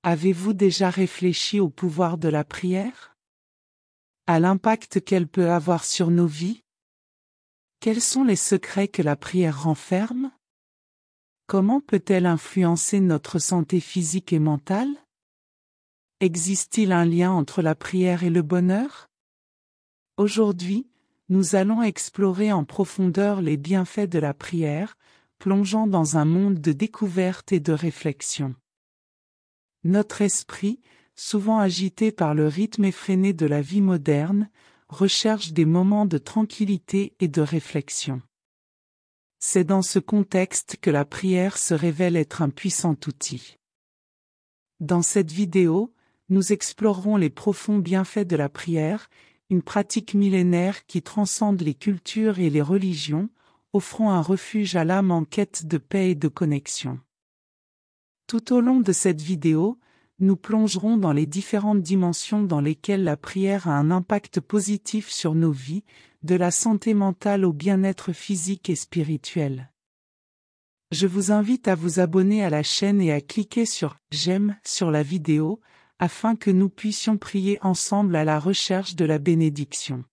Avez-vous déjà réfléchi au pouvoir de la prière? À l'impact qu'elle peut avoir sur nos vies? Quels sont les secrets que la prière renferme? Comment peut-elle influencer notre santé physique et mentale? Existe-t-il un lien entre la prière et le bonheur? Aujourd'hui, nous allons explorer en profondeur les bienfaits de la prière, plongeant dans un monde de découverte et de réflexion. Notre esprit, souvent agité par le rythme effréné de la vie moderne, recherche des moments de tranquillité et de réflexion. C'est dans ce contexte que la prière se révèle être un puissant outil. Dans cette vidéo, nous explorerons les profonds bienfaits de la prière, une pratique millénaire qui transcende les cultures et les religions, offrant un refuge à l'âme en quête de paix et de connexion. Tout au long de cette vidéo, nous plongerons dans les différentes dimensions dans lesquelles la prière a un impact positif sur nos vies, de la santé mentale au bien-être physique et spirituel. Je vous invite à vous abonner à la chaîne et à cliquer sur « J'aime » sur la vidéo, afin que nous puissions prier ensemble à la recherche de la bénédiction.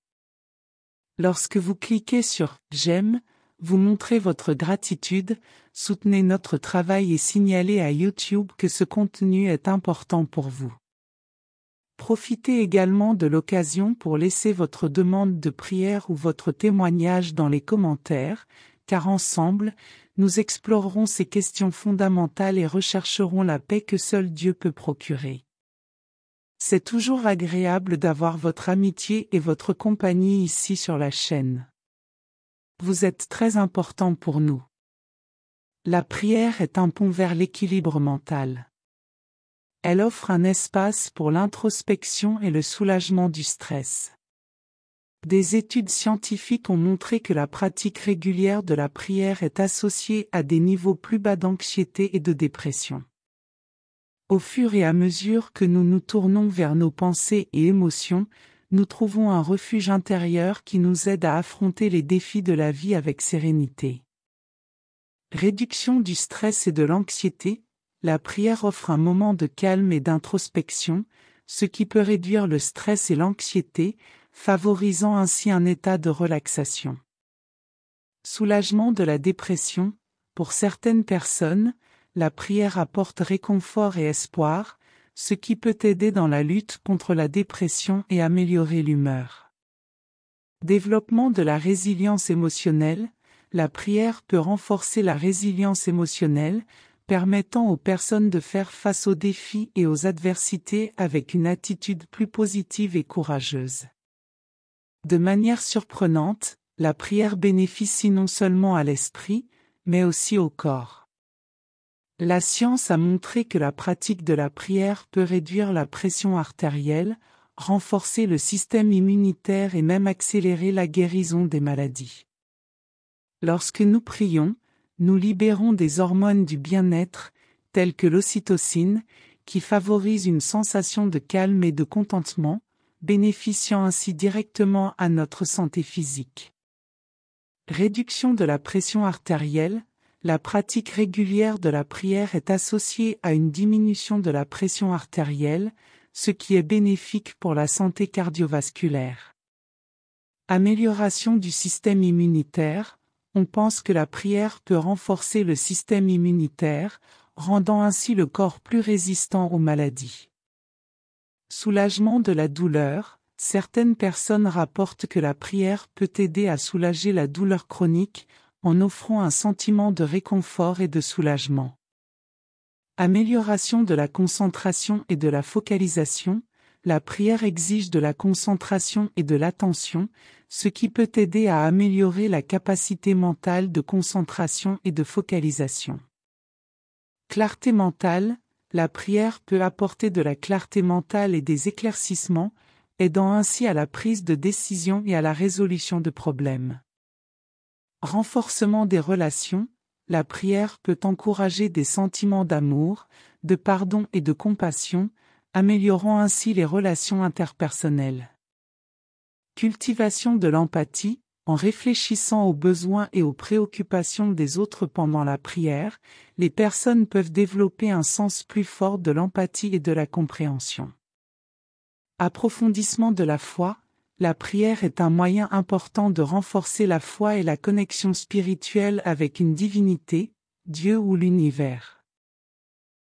Lorsque vous cliquez sur « J'aime », vous montrez votre gratitude, soutenez notre travail et signalez à YouTube que ce contenu est important pour vous. Profitez également de l'occasion pour laisser votre demande de prière ou votre témoignage dans les commentaires, car ensemble, nous explorerons ces questions fondamentales et rechercherons la paix que seul Dieu peut procurer. C'est toujours agréable d'avoir votre amitié et votre compagnie ici sur la chaîne. Vous êtes très important pour nous. La prière est un pont vers l'équilibre mental. Elle offre un espace pour l'introspection et le soulagement du stress. Des études scientifiques ont montré que la pratique régulière de la prière est associée à des niveaux plus bas d'anxiété et de dépression. Au fur et à mesure que nous nous tournons vers nos pensées et émotions, nous trouvons un refuge intérieur qui nous aide à affronter les défis de la vie avec sérénité. Réduction du stress et de l'anxiété, la prière offre un moment de calme et d'introspection, ce qui peut réduire le stress et l'anxiété, favorisant ainsi un état de relaxation. Soulagement de la dépression, pour certaines personnes, la prière apporte réconfort et espoir, ce qui peut aider dans la lutte contre la dépression et améliorer l'humeur. Développement de la résilience émotionnelle, la prière peut renforcer la résilience émotionnelle, permettant aux personnes de faire face aux défis et aux adversités avec une attitude plus positive et courageuse. De manière surprenante, la prière bénéficie non seulement à l'esprit, mais aussi au corps. La science a montré que la pratique de la prière peut réduire la pression artérielle, renforcer le système immunitaire et même accélérer la guérison des maladies. Lorsque nous prions, nous libérons des hormones du bien-être, telles que l'ocytocine, qui favorise une sensation de calme et de contentement, bénéficiant ainsi directement à notre santé physique. Réduction de la pression artérielle, la pratique régulière de la prière est associée à une diminution de la pression artérielle, ce qui est bénéfique pour la santé cardiovasculaire. Amélioration du système immunitaire, on pense que la prière peut renforcer le système immunitaire, rendant ainsi le corps plus résistant aux maladies. Soulagement de la douleur, certaines personnes rapportent que la prière peut aider à soulager la douleur chronique, en offrant un sentiment de réconfort et de soulagement. Amélioration de la concentration et de la focalisation, la prière exige de la concentration et de l'attention, ce qui peut aider à améliorer la capacité mentale de concentration et de focalisation. Clarté mentale, la prière peut apporter de la clarté mentale et des éclaircissements, aidant ainsi à la prise de décision et à la résolution de problèmes. Renforcement des relations, la prière peut encourager des sentiments d'amour, de pardon et de compassion, améliorant ainsi les relations interpersonnelles. Cultivation de l'empathie, En réfléchissant aux besoins et aux préoccupations des autres pendant la prière, les personnes peuvent développer un sens plus fort de l'empathie et de la compréhension. Approfondissement de la foi, la prière est un moyen important de renforcer la foi et la connexion spirituelle avec une divinité, Dieu ou l'univers.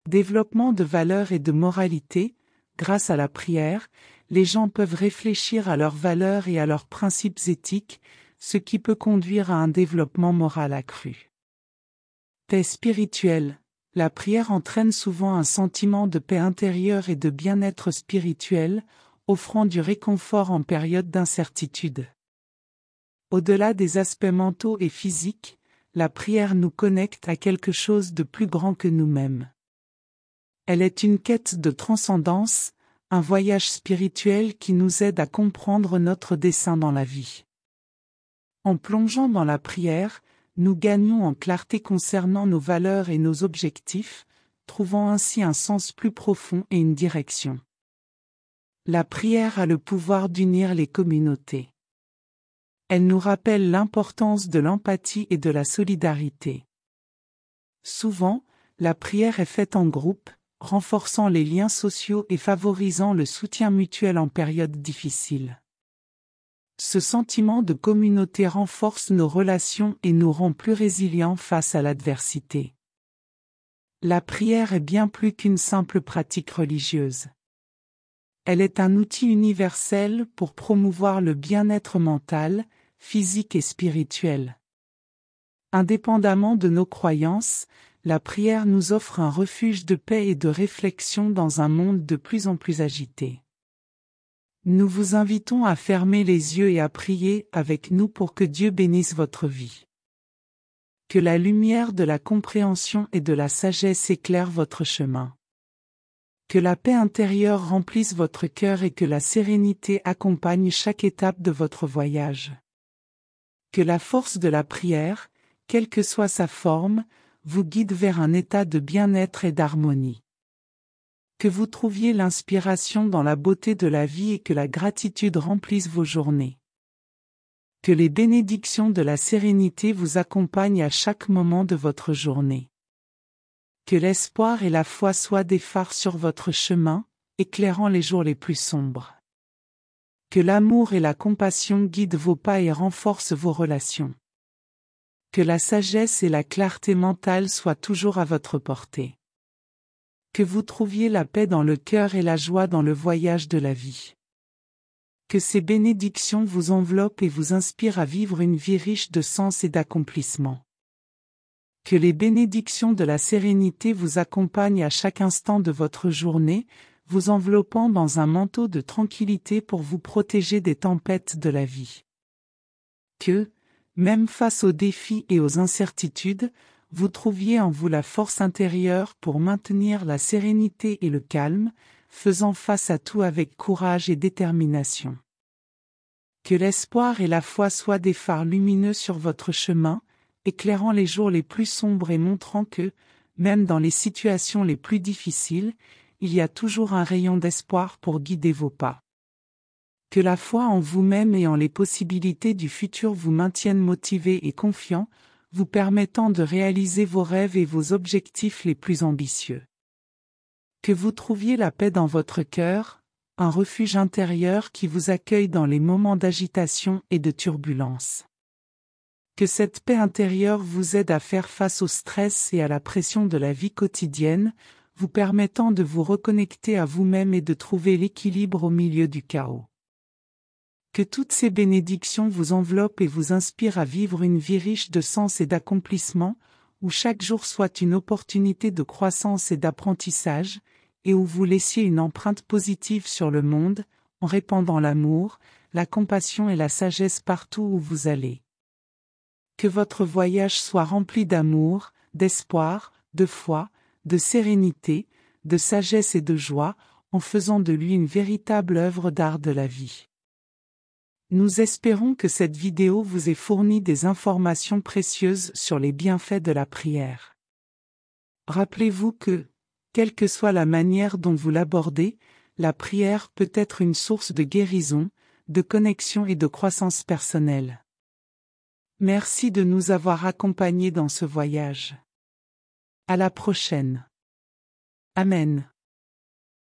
Développement de valeurs et de moralité, grâce à la prière, les gens peuvent réfléchir à leurs valeurs et à leurs principes éthiques, ce qui peut conduire à un développement moral accru. Paix spirituelle. La prière entraîne souvent un sentiment de paix intérieure et de bien-être spirituel, offrant du réconfort en période d'incertitude. Au-delà des aspects mentaux et physiques, la prière nous connecte à quelque chose de plus grand que nous-mêmes. Elle est une quête de transcendance, un voyage spirituel qui nous aide à comprendre notre dessein dans la vie. En plongeant dans la prière, nous gagnons en clarté concernant nos valeurs et nos objectifs, trouvant ainsi un sens plus profond et une direction. La prière a le pouvoir d'unir les communautés. Elle nous rappelle l'importance de l'empathie et de la solidarité. Souvent, la prière est faite en groupe, renforçant les liens sociaux et favorisant le soutien mutuel en période difficile. Ce sentiment de communauté renforce nos relations et nous rend plus résilients face à l'adversité. La prière est bien plus qu'une simple pratique religieuse. Elle est un outil universel pour promouvoir le bien-être mental, physique et spirituel. Indépendamment de nos croyances, la prière nous offre un refuge de paix et de réflexion dans un monde de plus en plus agité. Nous vous invitons à fermer les yeux et à prier avec nous pour que Dieu bénisse votre vie. Que la lumière de la compréhension et de la sagesse éclaire votre chemin. Que la paix intérieure remplisse votre cœur et que la sérénité accompagne chaque étape de votre voyage. Que la force de la prière, quelle que soit sa forme, vous guide vers un état de bien-être et d'harmonie. Que vous trouviez l'inspiration dans la beauté de la vie et que la gratitude remplisse vos journées. Que les bénédictions de la sérénité vous accompagnent à chaque moment de votre journée. Que l'espoir et la foi soient des phares sur votre chemin, éclairant les jours les plus sombres. Que l'amour et la compassion guident vos pas et renforcent vos relations. Que la sagesse et la clarté mentale soient toujours à votre portée. Que vous trouviez la paix dans le cœur et la joie dans le voyage de la vie. Que ces bénédictions vous enveloppent et vous inspirent à vivre une vie riche de sens et d'accomplissement. Que les bénédictions de la sérénité vous accompagnent à chaque instant de votre journée, vous enveloppant dans un manteau de tranquillité pour vous protéger des tempêtes de la vie. Que, même face aux défis et aux incertitudes, vous trouviez en vous la force intérieure pour maintenir la sérénité et le calme, faisant face à tout avec courage et détermination. Que l'espoir et la foi soient des phares lumineux sur votre chemin, éclairant les jours les plus sombres et montrant que, même dans les situations les plus difficiles, il y a toujours un rayon d'espoir pour guider vos pas. Que la foi en vous-même et en les possibilités du futur vous maintienne motivé et confiant, vous permettant de réaliser vos rêves et vos objectifs les plus ambitieux. Que vous trouviez la paix dans votre cœur, un refuge intérieur qui vous accueille dans les moments d'agitation et de turbulence. Que cette paix intérieure vous aide à faire face au stress et à la pression de la vie quotidienne, vous permettant de vous reconnecter à vous-même et de trouver l'équilibre au milieu du chaos. Que toutes ces bénédictions vous enveloppent et vous inspirent à vivre une vie riche de sens et d'accomplissement, où chaque jour soit une opportunité de croissance et d'apprentissage, et où vous laissiez une empreinte positive sur le monde, en répandant l'amour, la compassion et la sagesse partout où vous allez. Que votre voyage soit rempli d'amour, d'espoir, de foi, de sérénité, de sagesse et de joie, en faisant de lui une véritable œuvre d'art de la vie. Nous espérons que cette vidéo vous ait fourni des informations précieuses sur les bienfaits de la prière. Rappelez-vous que, quelle que soit la manière dont vous l'abordez, la prière peut être une source de guérison, de connexion et de croissance personnelle. Merci de nous avoir accompagnés dans ce voyage. À la prochaine. Amen.